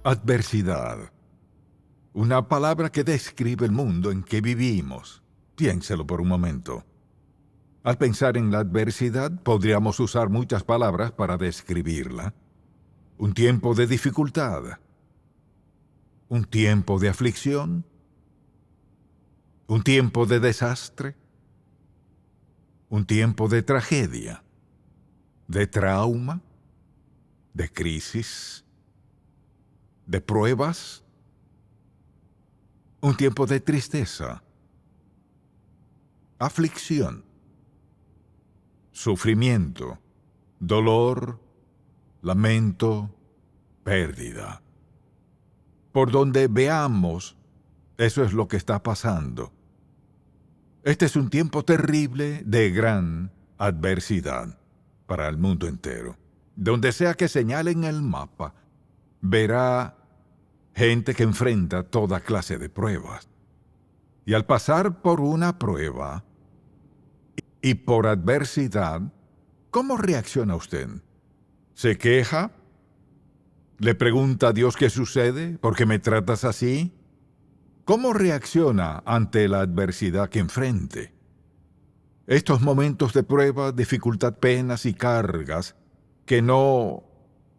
Adversidad. Una palabra que describe el mundo en que vivimos. Piénselo por un momento. Al pensar en la adversidad, podríamos usar muchas palabras para describirla. Un tiempo de dificultad. Un tiempo de aflicción. Un tiempo de desastre. Un tiempo de tragedia. De trauma. De crisis. De pruebas. Un tiempo de tristeza. Aflicción. Sufrimiento. Dolor. Lamento. Pérdida. Por donde veamos, eso es lo que está pasando. Este es un tiempo terrible de gran adversidad para el mundo entero. Donde sea que señalen el mapa, verá gente que enfrenta toda clase de pruebas. Y al pasar por una prueba y por adversidad, ¿cómo reacciona usted? ¿Se queja? ¿Le pregunta a Dios qué sucede? ¿Por qué me tratas así? ¿Cómo reacciona ante la adversidad que enfrente? Estos momentos de prueba, dificultad, penas y cargas que no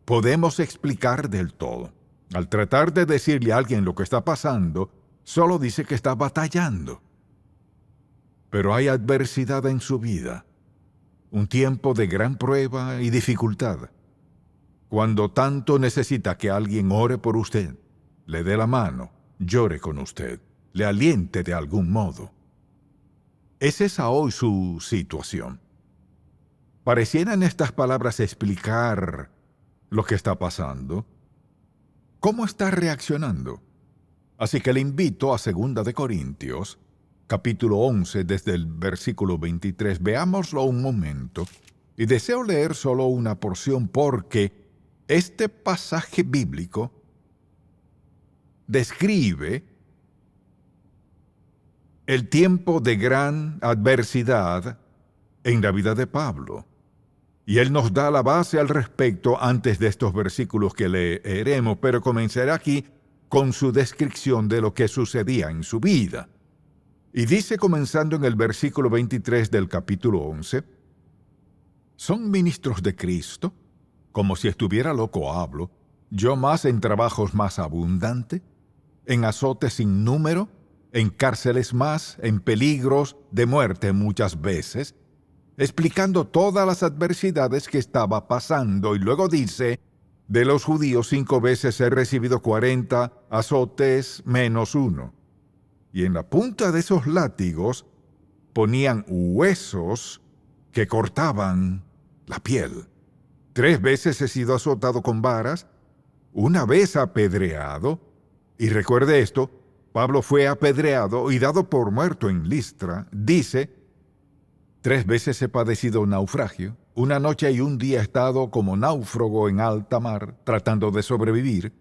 podemos explicar del todo. Al tratar de decirle a alguien lo que está pasando, solo dice que está batallando. Pero hay adversidad en su vida, un tiempo de gran prueba y dificultad, cuando tanto necesita que alguien ore por usted, le dé la mano, llore con usted, le aliente de algún modo. ¿Es esa hoy su situación? Parecieran estas palabras explicar lo que está pasando. ¿Cómo está reaccionando? Así que le invito a 2 de Corintios, capítulo 11, desde el versículo 23. Veámoslo un momento. Y deseo leer solo una porción porque este pasaje bíblico describe el tiempo de gran adversidad en la vida de Pablo. Y él nos da la base al respecto antes de estos versículos que leeremos, pero comenzaré aquí con su descripción de lo que sucedía en su vida. Y dice, comenzando en el versículo 23 del capítulo 11, «Son ministros de Cristo, como si estuviera loco hablo, yo más en trabajos más abundante, en azotes sin número, en cárceles más, en peligros de muerte muchas veces», explicando todas las adversidades que estaba pasando. Y luego dice, de los judíos 5 veces he recibido 40 azotes menos 1. Y en la punta de esos látigos ponían huesos que cortaban la piel. 3 veces he sido azotado con varas, 1 vez apedreado. Y recuerde esto, Pablo fue apedreado y dado por muerto en Listra. Dice, 3 veces he padecido naufragio, 1 noche y 1 día he estado como náufrago en alta mar, tratando de sobrevivir.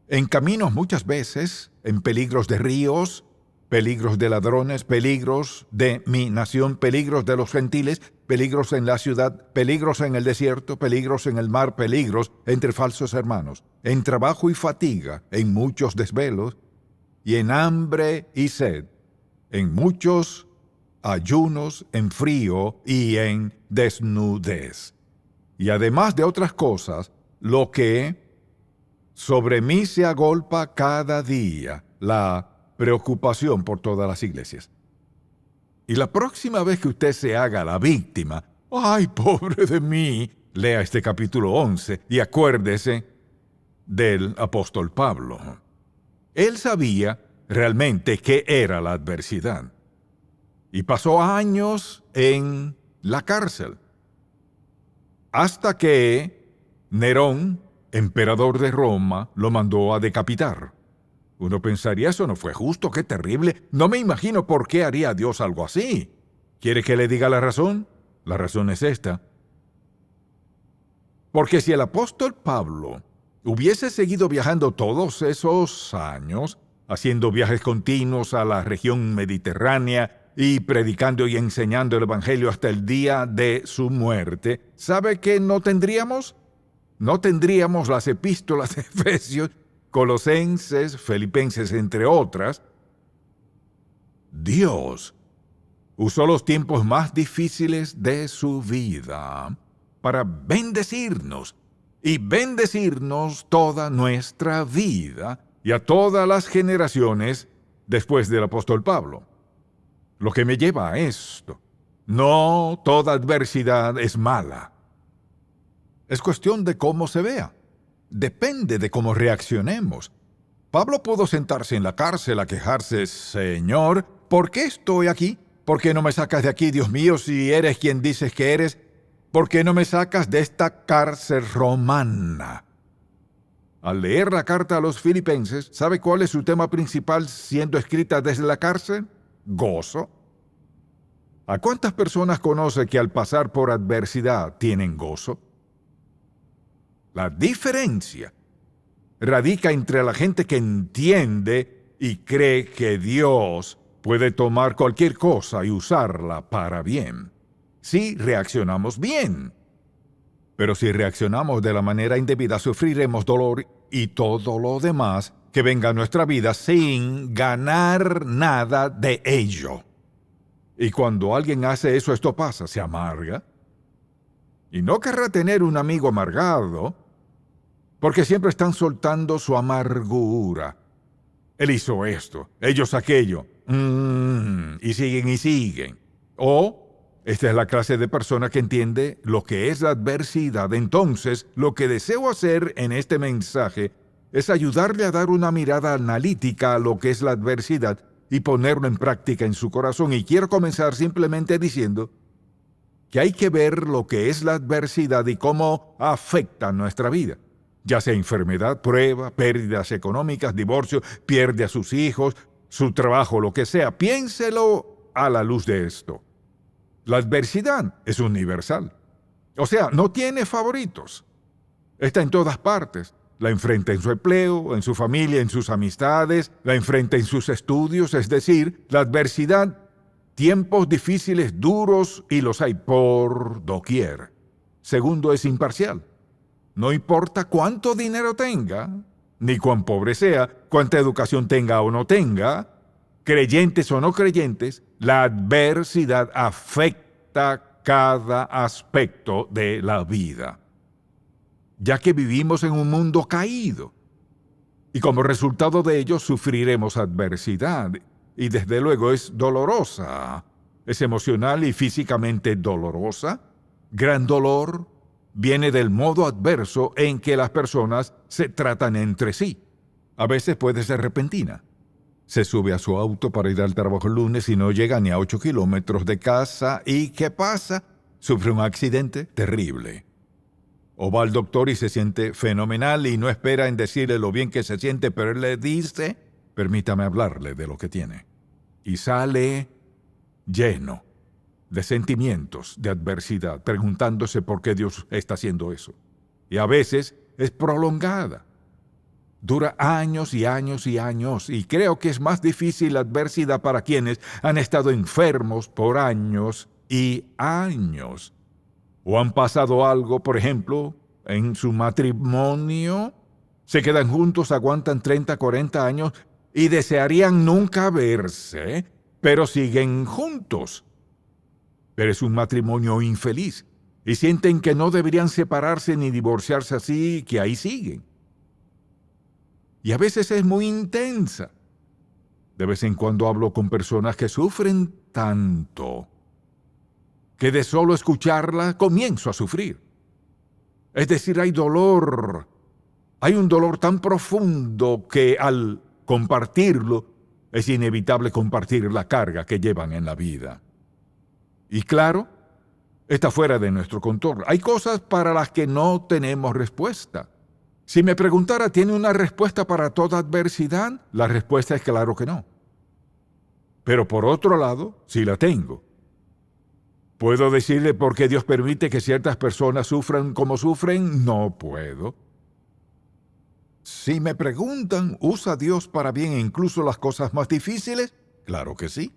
En caminos muchas veces, en peligros de ríos, peligros de ladrones, peligros de mi nación, peligros de los gentiles, peligros en la ciudad, peligros en el desierto, peligros en el mar, peligros entre falsos hermanos, en trabajo y fatiga, en muchos desvelos, y en hambre y sed, en muchos ayunos, en frío y en desnudez. Y además de otras cosas, lo que sobre mí se agolpa cada día, la preocupación por todas las iglesias. Y la próxima vez que usted se haga la víctima, ¡ay, pobre de mí!, lea este capítulo 11 y acuérdese del apóstol Pablo. Él sabía realmente qué era la adversidad. Y pasó años en la cárcel, hasta que Nerón, emperador de Roma, lo mandó a decapitar. Uno pensaría, eso no fue justo, qué terrible. No me imagino por qué haría Dios algo así. ¿Quiere que le diga la razón? La razón es esta. Porque si el apóstol Pablo hubiese seguido viajando todos esos años, haciendo viajes continuos a la región mediterránea y predicando y enseñando el evangelio hasta el día de su muerte, ¿sabe qué no tendríamos? no tendríamos las epístolas de Efesios, Colosenses, Filipenses, entre otras. Dios usó los tiempos más difíciles de su vida para bendecirnos y bendecirnos toda nuestra vida y a todas las generaciones después del apóstol Pablo. Lo que me lleva a esto: no toda adversidad es mala. Es cuestión de cómo se vea. Depende de cómo reaccionemos. Pablo pudo sentarse en la cárcel a quejarse: Señor, ¿por qué estoy aquí? ¿Por qué no me sacas de aquí, Dios mío, si eres quien dices que eres? ¿Por qué no me sacas de esta cárcel romana? Al leer la carta a los filipenses, ¿sabe cuál es su tema principal siendo escrita desde la cárcel? Gozo. ¿A cuántas personas conoce que al pasar por adversidad tienen gozo? La diferencia radica entre la gente que entiende y cree que Dios puede tomar cualquier cosa y usarla para bien, si reaccionamos bien. Pero si reaccionamos de la manera indebida, sufriremos dolor y todo lo demás que venga a nuestra vida sin ganar nada de ello. Y cuando alguien hace eso, esto pasa: se amarga. Y no querrá tener un amigo amargado, porque siempre están soltando su amargura. Él hizo esto, ellos aquello, y siguen y siguen. O esta es la clase de persona que entiende lo que es la adversidad. Entonces, lo que deseo hacer en este mensaje es ayudarle a dar una mirada analítica a lo que es la adversidad y ponerlo en práctica en su corazón. Y quiero comenzar simplemente diciendo que hay que ver lo que es la adversidad y cómo afecta nuestra vida. Ya sea enfermedad, prueba, pérdidas económicas, divorcio, pierde a sus hijos, su trabajo, lo que sea. Piénselo a la luz de esto. La adversidad es universal. O sea, no tiene favoritos. Está en todas partes. La enfrenta en su empleo, en su familia, en sus amistades, la enfrenta en sus estudios. Es decir, la adversidad, tiempos difíciles, duros, y los hay por doquier. Segundo, es imparcial. No importa cuánto dinero tenga, ni cuán pobre sea, cuánta educación tenga o no tenga, creyentes o no creyentes, la adversidad afecta cada aspecto de la vida, ya que vivimos en un mundo caído. Y como resultado de ello sufriremos adversidad, y desde luego es dolorosa, es emocional y físicamente dolorosa. Gran dolor viene del modo adverso en que las personas se tratan entre sí. A veces puede ser repentina. Se sube a su auto para ir al trabajo el lunes y no llega ni a 8 kilómetros de casa. ¿Y qué pasa? Sufre un accidente terrible. O va al doctor y se siente fenomenal y no espera en decirle lo bien que se siente, pero él le dice: permítame hablarle de lo que tiene. Y sale lleno de sentimientos de adversidad, preguntándose por qué Dios está haciendo eso. Y a veces es prolongada. Dura años y años y años, y creo que es más difícil la adversidad para quienes han estado enfermos por años y años. O han pasado algo, por ejemplo, en su matrimonio, se quedan juntos, aguantan 30, 40 años y desearían nunca verse, pero siguen juntos. Pero es un matrimonio infeliz y sienten que no deberían separarse ni divorciarse, así que ahí siguen. Y a veces es muy intensa. De vez en cuando hablo con personas que sufren tanto que de solo escucharla comienzo a sufrir. Es decir, hay dolor. Hay un dolor tan profundo que al compartirlo es inevitable compartir la carga que llevan en la vida. Y claro, está fuera de nuestro control. Hay cosas para las que no tenemos respuesta. Si me preguntara, ¿tiene una respuesta para toda adversidad? La respuesta es claro que no. Pero por otro lado, sí la tengo. ¿Puedo decirle por qué Dios permite que ciertas personas sufran como sufren? No puedo. Si me preguntan, ¿usa Dios para bien incluso las cosas más difíciles? Claro que sí.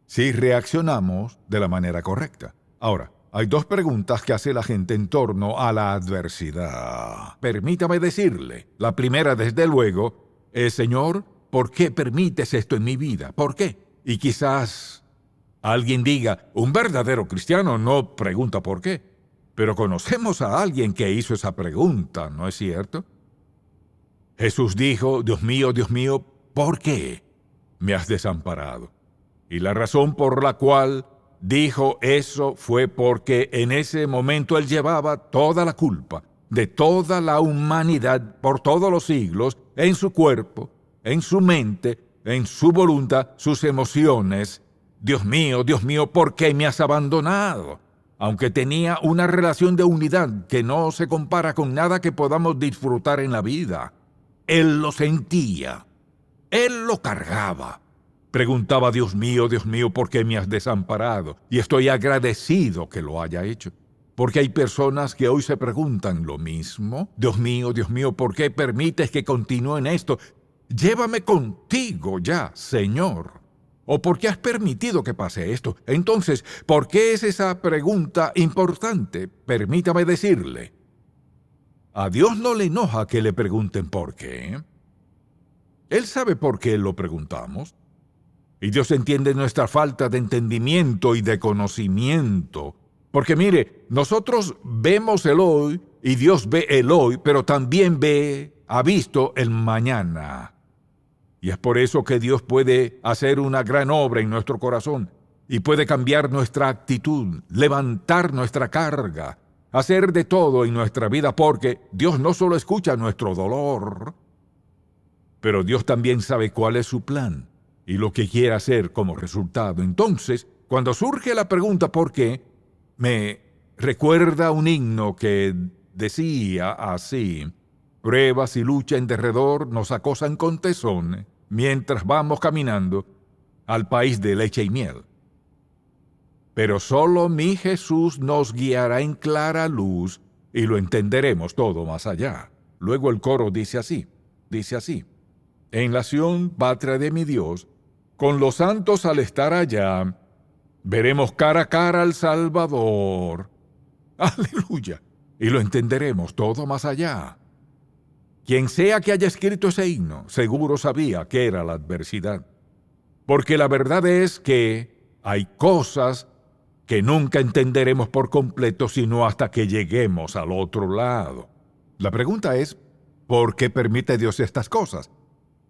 Si reaccionamos de la manera correcta. Ahora, Hay dos preguntas que hace la gente en torno a la adversidad. Permítame decirle, la primera, desde luego, es: Señor, ¿por qué permites esto en mi vida? ¿Por qué? Y quizás alguien diga: un verdadero cristiano no pregunta por qué. Pero conocemos a alguien que hizo esa pregunta, ¿no es cierto? Jesús dijo: Dios mío, ¿por qué me has desamparado? Y la razón por la cual dijo eso fue porque en ese momento él llevaba toda la culpa de toda la humanidad por todos los siglos en su cuerpo, en su mente, en su voluntad, sus emociones. Dios mío, ¿por qué me has abandonado? Aunque tenía una relación de unidad que no se compara con nada que podamos disfrutar en la vida. Él lo sentía, él lo cargaba. Preguntaba: Dios mío, ¿por qué me has desamparado? Y estoy agradecido que lo haya hecho. Porque hay personas que hoy se preguntan lo mismo. Dios mío, ¿por qué permites que continúe en esto? Llévame contigo ya, Señor. ¿O por qué has permitido que pase esto? Entonces, ¿por qué es esa pregunta importante? Permítame decirle. A Dios no le enoja que le pregunten por qué. Él sabe por qué lo preguntamos. Y Dios entiende nuestra falta de entendimiento y de conocimiento. Porque mire, nosotros vemos el hoy y Dios ve el hoy, pero también ha visto el mañana. Y es por eso que Dios puede hacer una gran obra en nuestro corazón y puede cambiar nuestra actitud, levantar nuestra carga, hacer de todo en nuestra vida, porque Dios no solo escucha nuestro dolor, pero Dios también sabe cuál es su plan y lo que quiere hacer como resultado. Entonces, cuando surge la pregunta ¿por qué?, me recuerda un himno que decía así: pruebas y lucha en derredor nos acosan con tesón, mientras vamos caminando al país de leche y miel. Pero solo mi Jesús nos guiará en clara luz y lo entenderemos todo más allá. Luego el coro dice así: en la Sión, patria de mi Dios, con los santos al estar allá, veremos cara a cara al Salvador. ¡Aleluya! Y lo entenderemos todo más allá. Quien sea que haya escrito ese himno, seguro sabía que era la adversidad. Porque la verdad es que hay cosas que nunca entenderemos por completo sino hasta que lleguemos al otro lado. La pregunta es: ¿por qué permite Dios estas cosas?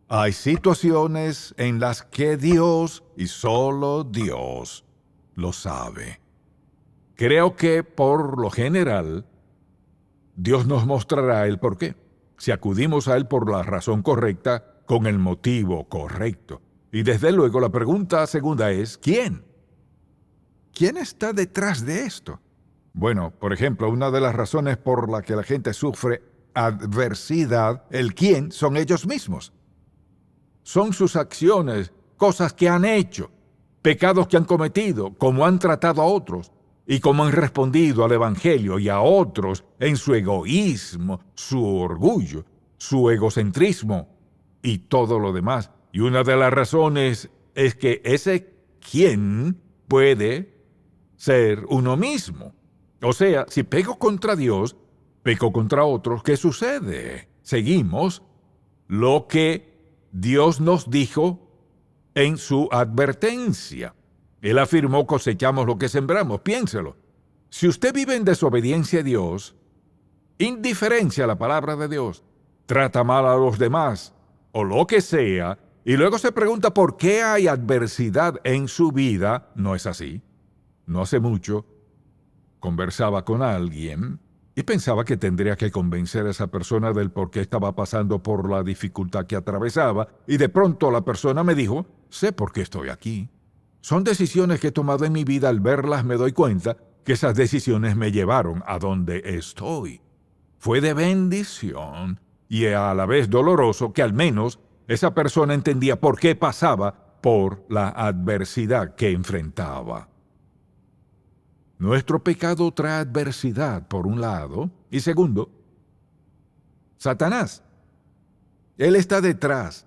Hay situaciones en las que Dios, y solo Dios, lo sabe. Creo que, por lo general, Dios nos mostrará el por qué, si acudimos a Él por la razón correcta, con el motivo correcto. Y desde luego la pregunta segunda es: ¿quién? ¿Quién está detrás de esto? Bueno, por ejemplo, una de las razones por la que la gente sufre adversidad, el quién, son ellos mismos. Son sus acciones, cosas que han hecho, pecados que han cometido, cómo han tratado a otros y cómo han respondido al Evangelio y a otros en su egoísmo, su orgullo, su egocentrismo y todo lo demás. Y una de las razones es que ese quién puede ser uno mismo. O sea, si pego contra Dios, peco contra otros, ¿qué sucede? Seguimos lo que Dios nos dijo en su advertencia. Él afirmó: cosechamos lo que sembramos. Piénselo. Si usted vive en desobediencia a Dios, indiferencia a la palabra de Dios, trata mal a los demás, o lo que sea, y luego se pregunta por qué hay adversidad en su vida, ¿no es así? No hace mucho, conversaba con alguien y pensaba que tendría que convencer a esa persona del por qué estaba pasando por la dificultad que atravesaba, y de pronto la persona me dijo: sé por qué estoy aquí. Son decisiones que he tomado en mi vida. Al verlas me doy cuenta que esas decisiones me llevaron a donde estoy. Fue de bendición y a la vez doloroso que al menos esa persona entendía por qué pasaba por la adversidad que enfrentaba. Nuestro pecado trae adversidad, por un lado, y segundo, Satanás. Él está detrás.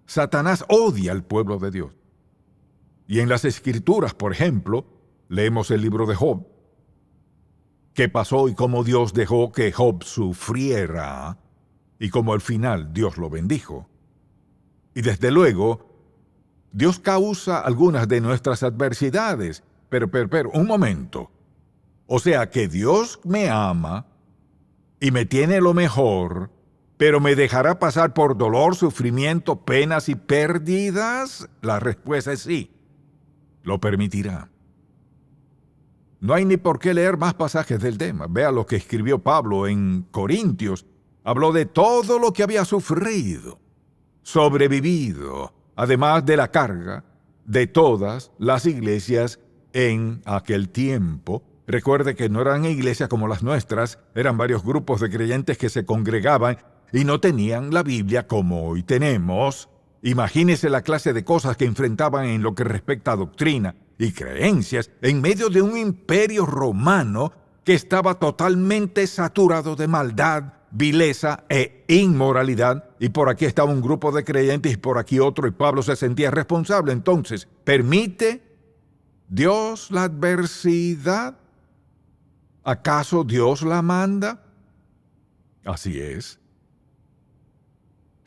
Satanás odia al pueblo de Dios. Y en las Escrituras, por ejemplo, leemos el libro de Job. qué pasó y cómo Dios dejó que Job sufriera y cómo al final Dios lo bendijo. Y desde luego, Dios causa algunas de nuestras adversidades. Pero, un momento. O sea que Dios me ama y me tiene lo mejor, pero ¿me dejará pasar por dolor, sufrimiento, penas y pérdidas? La respuesta es sí. Lo permitirá. No hay ni por qué leer más pasajes del tema. Vea lo que escribió Pablo en Corintios. Habló de todo lo que había sufrido, sobrevivido, además de la carga de todas las iglesias en aquel tiempo. Recuerde que no eran iglesias como las nuestras, eran varios grupos de creyentes que se congregaban y no tenían la Biblia como hoy tenemos. Imagínese la clase de cosas que enfrentaban en lo que respecta a doctrina y creencias en medio de un imperio romano que estaba totalmente saturado de maldad, vileza e inmoralidad, y por aquí estaba un grupo de creyentes y por aquí otro, y Pablo se sentía responsable. Entonces, ¿permite Dios la adversidad? ¿Acaso Dios la manda? Así es.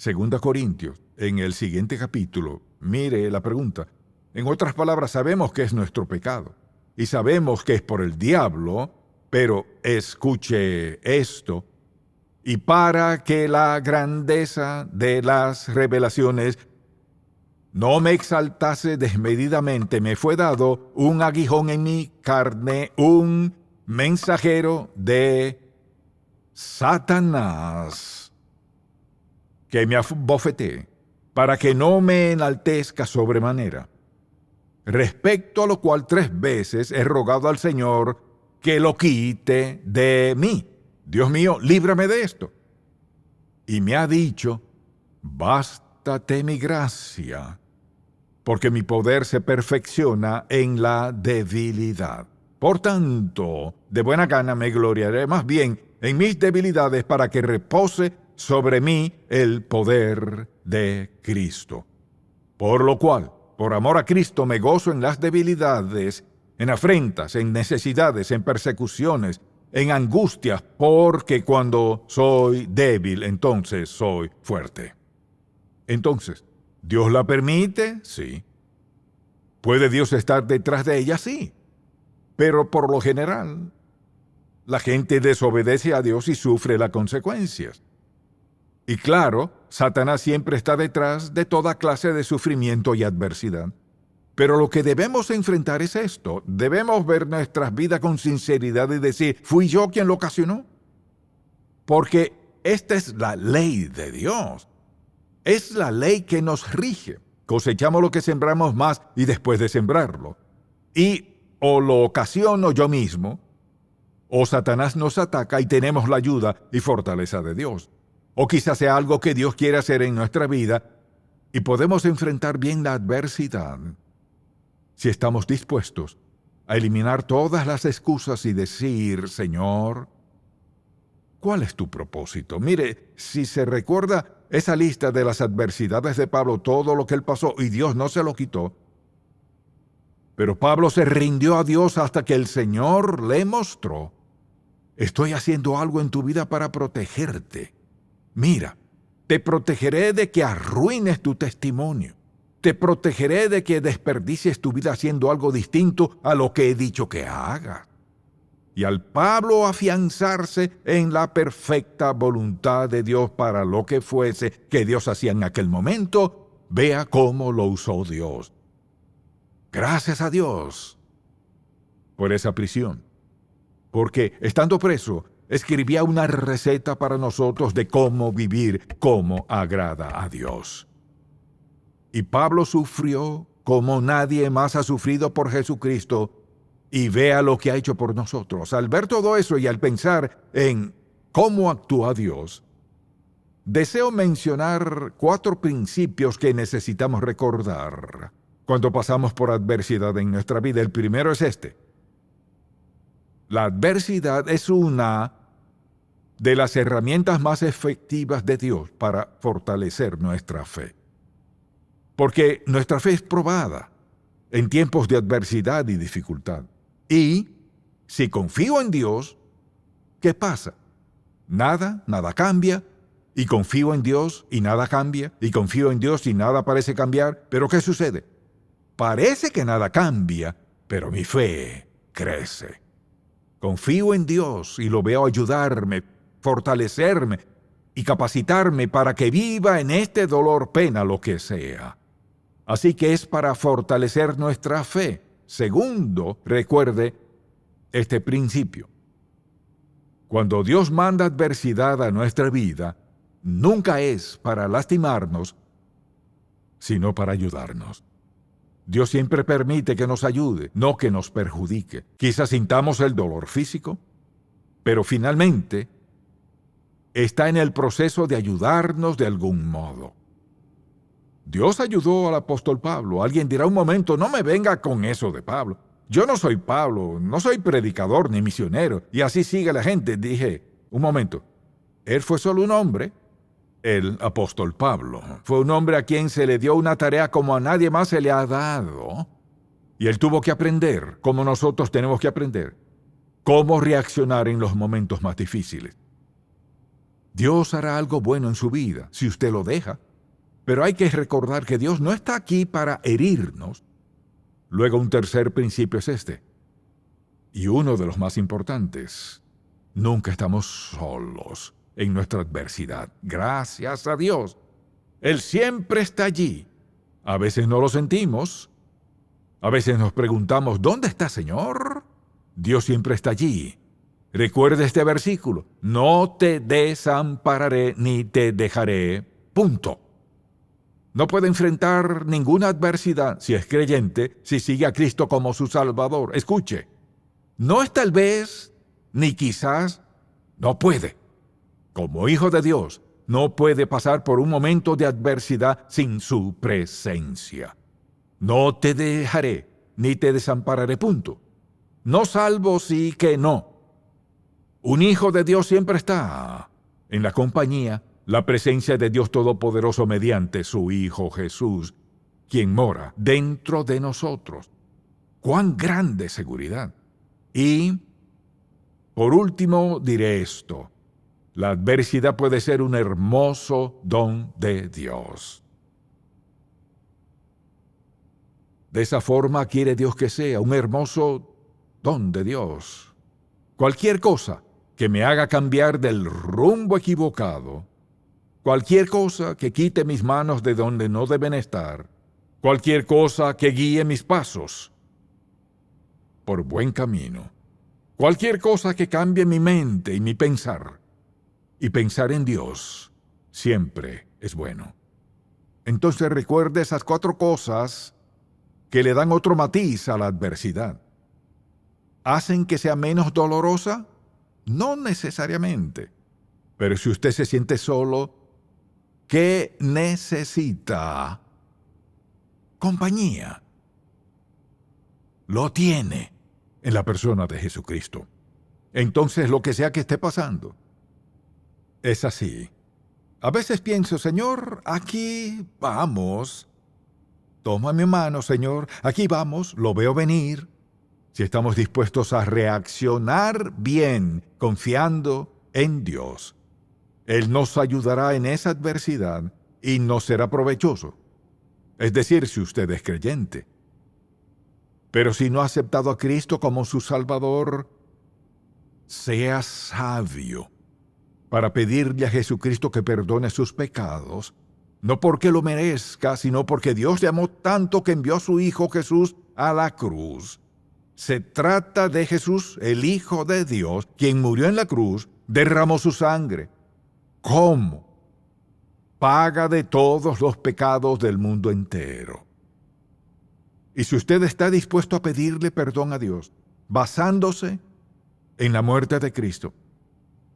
2 Corintios, en el siguiente capítulo, mire la pregunta. En otras palabras, sabemos que es nuestro pecado y sabemos que es por el diablo, pero escuche esto. Y para que la grandeza de las revelaciones no me exaltase desmedidamente, me fue dado un aguijón en mi carne, un mensajero de Satanás, que me abofeté, para que no me enaltezca sobremanera. Respecto a lo cual 3 veces he rogado al Señor que lo quite de mí. Dios mío, líbrame de esto. Y me ha dicho, bástate mi gracia, porque mi poder se perfecciona en la debilidad. Por tanto, de buena gana me gloriaré más bien en mis debilidades para que repose sobre mí el poder de Cristo. Por lo cual, por amor a Cristo, me gozo en las debilidades, en afrentas, en necesidades, en persecuciones, en angustias, porque cuando soy débil, entonces soy fuerte. Entonces, ¿Dios la permite? Sí. ¿Puede Dios estar detrás de ella? Sí. Pero por lo general, la gente desobedece a Dios y sufre las consecuencias. Y claro, Satanás siempre está detrás de toda clase de sufrimiento y adversidad. Pero lo que debemos enfrentar es esto. Debemos ver nuestras vidas con sinceridad y decir, ¿fui yo quien lo ocasionó? Porque esta es la ley de Dios. Es la ley que nos rige. Cosechamos lo que sembramos más y después de sembrarlo. Y o lo ocasiono yo mismo, o Satanás nos ataca y tenemos la ayuda y fortaleza de Dios. O quizás sea algo que Dios quiere hacer en nuestra vida y podemos enfrentar bien la adversidad si estamos dispuestos a eliminar todas las excusas y decir, Señor, ¿cuál es tu propósito? Mire, si se recuerda esa lista de las adversidades de Pablo, todo lo que él pasó y Dios no se lo quitó, pero Pablo se rindió a Dios hasta que el Señor le mostró, estoy haciendo algo en tu vida para protegerte. Mira, te protegeré de que arruines tu testimonio. Te protegeré de que desperdicies tu vida haciendo algo distinto a lo que he dicho que hagas. Y al Pablo afianzarse en la perfecta voluntad de Dios para lo que fuese que Dios hacía en aquel momento, vea cómo lo usó Dios. Gracias a Dios por esa prisión. Porque estando preso, escribía una receta para nosotros de cómo vivir como agrada a Dios. Y Pablo sufrió como nadie más ha sufrido por Jesucristo, y vea lo que ha hecho por nosotros. Al ver todo eso y al pensar en cómo actúa Dios, deseo mencionar 4 principios que necesitamos recordar cuando pasamos por adversidad en nuestra vida. El primero es este. La adversidad es una de las herramientas más efectivas de Dios para fortalecer nuestra fe. Porque nuestra fe es probada en tiempos de adversidad y dificultad. Y si confío en Dios, ¿Qué pasa? Nada cambia, y confío en Dios y nada cambia, y confío en Dios y nada parece cambiar. ¿Pero qué sucede? Parece que nada cambia, pero mi fe crece. Confío en Dios y lo veo ayudarme, fortalecerme y capacitarme para que viva en este dolor, pena, lo que sea. Así que es para fortalecer nuestra fe. Segundo, recuerde este principio. Cuando Dios manda adversidad a nuestra vida, nunca es para lastimarnos, sino para ayudarnos. Dios siempre permite que nos ayude, no que nos perjudique. Quizás sintamos el dolor físico, pero finalmente está en el proceso de ayudarnos de algún modo. Dios ayudó al apóstol Pablo. Alguien dirá: un momento, no me venga con eso de Pablo. Yo no soy Pablo, no soy predicador ni misionero. Y así sigue la gente. Dije: un momento, él fue solo un hombre. El apóstol Pablo fue un hombre a quien se le dio una tarea como a nadie más se le ha dado. Y él tuvo que aprender, como nosotros tenemos que aprender, cómo reaccionar en los momentos más difíciles. Dios hará algo bueno en su vida, si usted lo deja. Pero hay que recordar que Dios no está aquí para herirnos. Luego, un tercer principio es este, y uno de los más importantes: nunca estamos solos en nuestra adversidad. Gracias a Dios. Él siempre está allí. A veces no lo sentimos. A veces nos preguntamos: ¿dónde está, Señor? Dios siempre está allí. Recuerde este versículo: no te desampararé ni te dejaré. Punto. No puede enfrentar ninguna adversidad, si es creyente, si sigue a Cristo como su Salvador. Escuche, no es tal vez, ni quizás, no puede. Como hijo de Dios, no puede pasar por un momento de adversidad sin su presencia. No te dejaré, ni te desampararé, punto. No salvo sí que no. Un hijo de Dios siempre está en la compañía, la presencia de Dios Todopoderoso mediante su Hijo Jesús, quien mora dentro de nosotros. ¡Cuán grande seguridad! Y, por último, diré esto: la adversidad puede ser un hermoso don de Dios. De esa forma quiere Dios que sea un hermoso don de Dios. Cualquier cosa que me haga cambiar del rumbo equivocado, cualquier cosa que quite mis manos de donde no deben estar, cualquier cosa que guíe mis pasos por buen camino, cualquier cosa que cambie mi mente y mi pensar, y pensar en Dios, siempre es bueno. Entonces recuerde esas 4 cosas que le dan otro matiz a la adversidad. ¿Hacen que sea menos dolorosa? No necesariamente. Pero si usted se siente solo, ¿qué necesita? Compañía. Lo tiene en la persona de Jesucristo. Entonces, lo que sea que esté pasando, es así. A veces pienso: Señor, aquí vamos. Toma mi mano, Señor, aquí vamos, lo veo venir. Si estamos dispuestos a reaccionar bien, confiando en Dios, Él nos ayudará en esa adversidad y nos será provechoso. Es decir, si usted es creyente. Pero si no ha aceptado a Cristo como su Salvador, sea sabio para pedirle a Jesucristo que perdone sus pecados, no porque lo merezca, sino porque Dios le amó tanto que envió a su Hijo Jesús a la cruz. Se trata de Jesús, el Hijo de Dios, quien murió en la cruz, derramó su sangre. ¿Cómo? Paga de todos los pecados del mundo entero. Y si usted está dispuesto a pedirle perdón a Dios, basándose en la muerte de Cristo,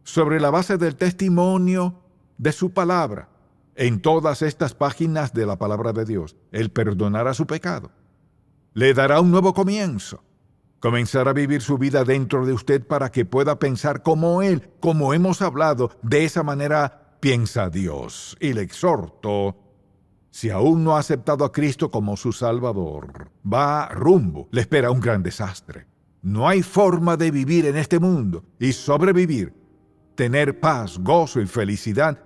sobre la base del testimonio de su palabra, en todas estas páginas de la palabra de Dios, Él perdonará su pecado. Le dará un nuevo comienzo. Comenzará a vivir su vida dentro de usted para que pueda pensar como Él, como hemos hablado. De esa manera piensa Dios. Y le exhorto, si aún no ha aceptado a Cristo como su Salvador, va rumbo, le espera un gran desastre. No hay forma de vivir en este mundo y sobrevivir, tener paz, gozo y felicidad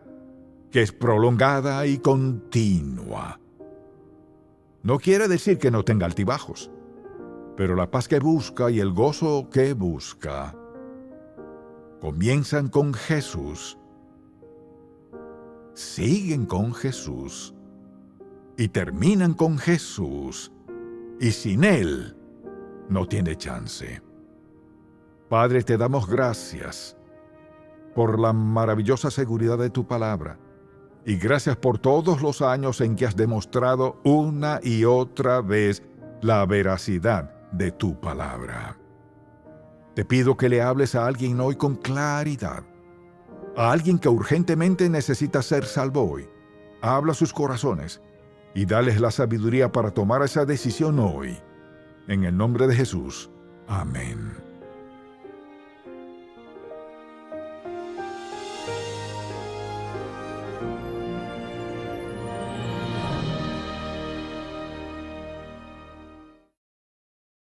que es prolongada y continua. No quiere decir que no tenga altibajos, pero la paz que busca y el gozo que busca comienzan con Jesús, siguen con Jesús y terminan con Jesús, y sin Él no tiene chance. Padre, te damos gracias por la maravillosa seguridad de tu palabra, y gracias por todos los años en que has demostrado una y otra vez la veracidad de tu palabra. Te pido que le hables a alguien hoy con claridad, a alguien que urgentemente necesita ser salvo hoy. Habla a sus corazones y dales la sabiduría para tomar esa decisión hoy. En el nombre de Jesús. Amén.